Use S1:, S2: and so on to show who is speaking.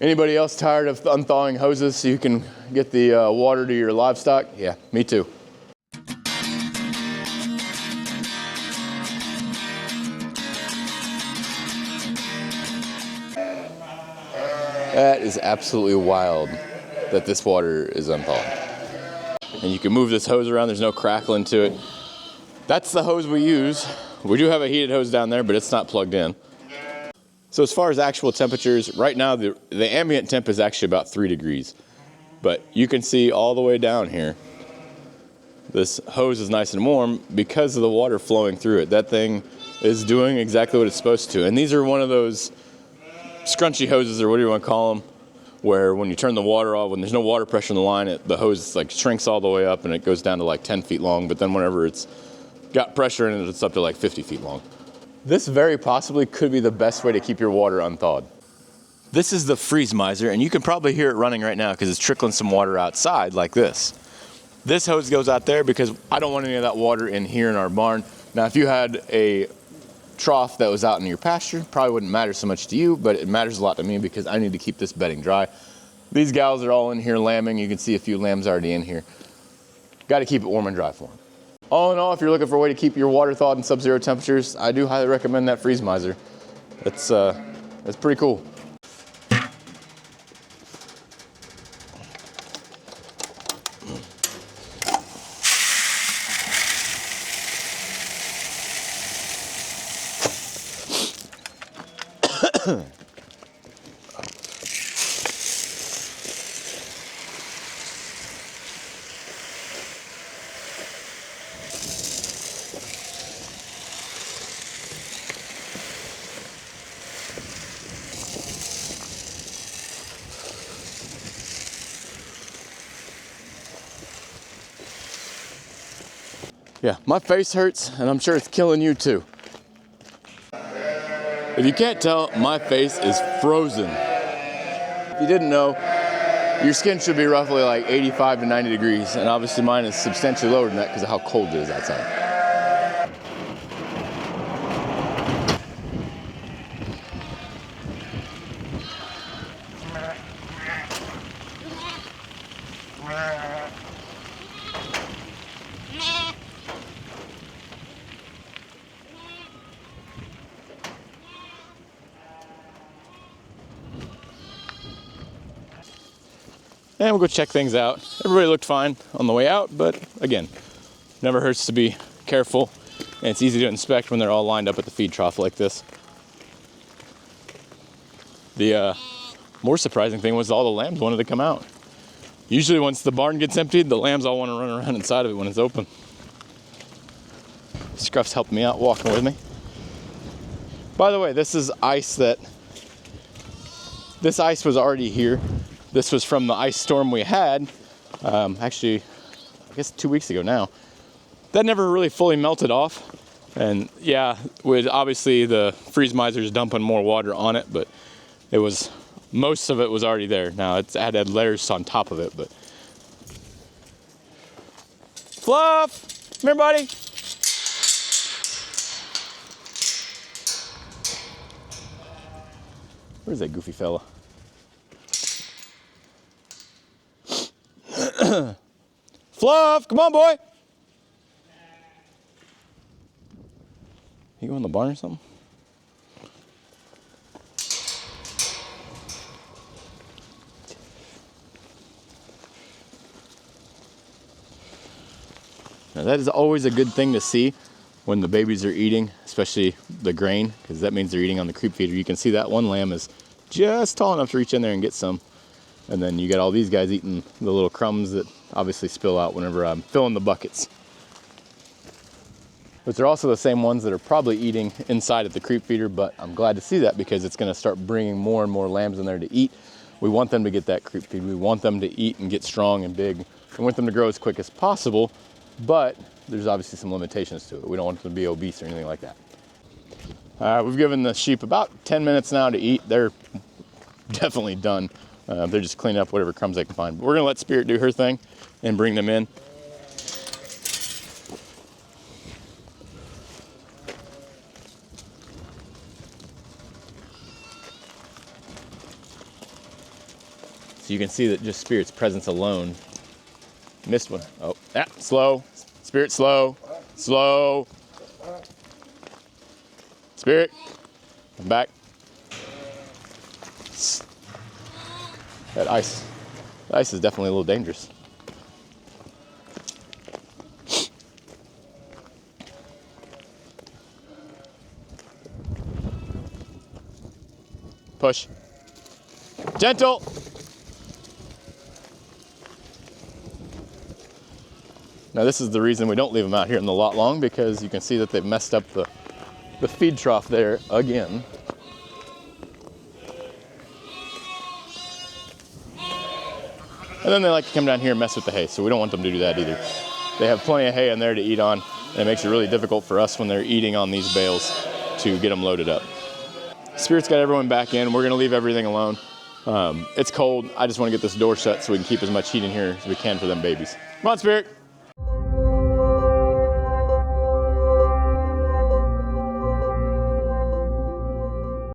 S1: Anybody else tired of unthawing hoses so you can get the water to your livestock? Yeah, me too. That is absolutely wild that this water is unthawed. And you can move this hose around, there's no crackling to it. That's the hose we use. We do have a heated hose down there, but it's not plugged in. So as far as actual temperatures, right now the ambient temp is actually about 3 degrees. But you can see all the way down here, this hose is nice and warm because of the water flowing through it. That thing is doing exactly what it's supposed to. And these are one of those scrunchy hoses, or what do you want to call them, where when you turn the water off, when there's no water pressure in the line, the hose like shrinks all the way up and it goes down to like 10 feet long, but then whenever it's got pressure in it, it's up to like 50 feet long. This very possibly could be the best way to keep your water unthawed. This is the freeze miser, and you can probably hear it running right now because it's trickling some water outside like this. This hose goes out there because I don't want any of that water in here in our barn. Now, if you had a trough that was out in your pasture, probably wouldn't matter so much to you, but it matters a lot to me because I need to keep this bedding dry. These gals are all in here lambing. You can see a few lambs already in here. Got to keep it warm and dry for them. All in all, if you're looking for a way to keep your water thawed in sub-zero temperatures, I do highly recommend that freeze miser. It's pretty cool. Yeah, my face hurts, and I'm sure it's killing you too. If you can't tell, my face is frozen. If you didn't know, your skin should be roughly like 85 to 90 degrees, and obviously mine is substantially lower than that because of how cold it is outside. And we'll go check things out. Everybody looked fine on the way out, but again, never hurts to be careful, and it's easy to inspect when they're all lined up at the feed trough like this. The more surprising thing was all the lambs wanted to come out. Usually once the barn gets emptied, the lambs all want to run around inside of it when it's open. Scruff's helped me out walking with me. By the way, this is ice this ice was already here. This was from the ice storm we had, actually, I guess 2 weeks ago now. That never really fully melted off. And yeah, with obviously the freeze miser's dumping more water on it, but most of it was already there. Now it had layers on top of it, but. Fluff, come here, buddy. Where's that goofy fella? Fluff, come on, boy. You go in the barn or something? Now that is always a good thing to see when the babies are eating, especially the grain, because that means they're eating on the creep feeder. You can see that one lamb is just tall enough to reach in there and get some. And then you got all these guys eating the little crumbs that obviously spill out whenever I'm filling the buckets. But they're also the same ones that are probably eating inside at the creep feeder, but I'm glad to see that because it's gonna start bringing more and more lambs in there to eat. We want them to get that creep feed. We want them to eat and get strong and big. We want them to grow as quick as possible, but there's obviously some limitations to it. We don't want them to be obese or anything like that. We've given the sheep about 10 minutes now to eat. They're definitely done. They're just cleaning up whatever crumbs they can find. But we're gonna let Spirit do her thing and bring them in. So you can see that just Spirit's presence alone. Missed one. Oh, yeah, slow. Spirit, slow. Slow. Spirit, come back. That ice is definitely a little dangerous. Push. Gentle. Now this is the reason we don't leave them out here in the lot long, because you can see that they've messed up the feed trough there again. And then they like to come down here and mess with the hay, so we don't want them to do that either. They have plenty of hay in there to eat on, and it makes it really difficult for us when they're eating on these bales to get them loaded up. Spirit's got everyone back in. We're gonna leave everything alone. It's cold. I just wanna get this door shut so we can keep as much heat in here as we can for them babies. Come on, Spirit.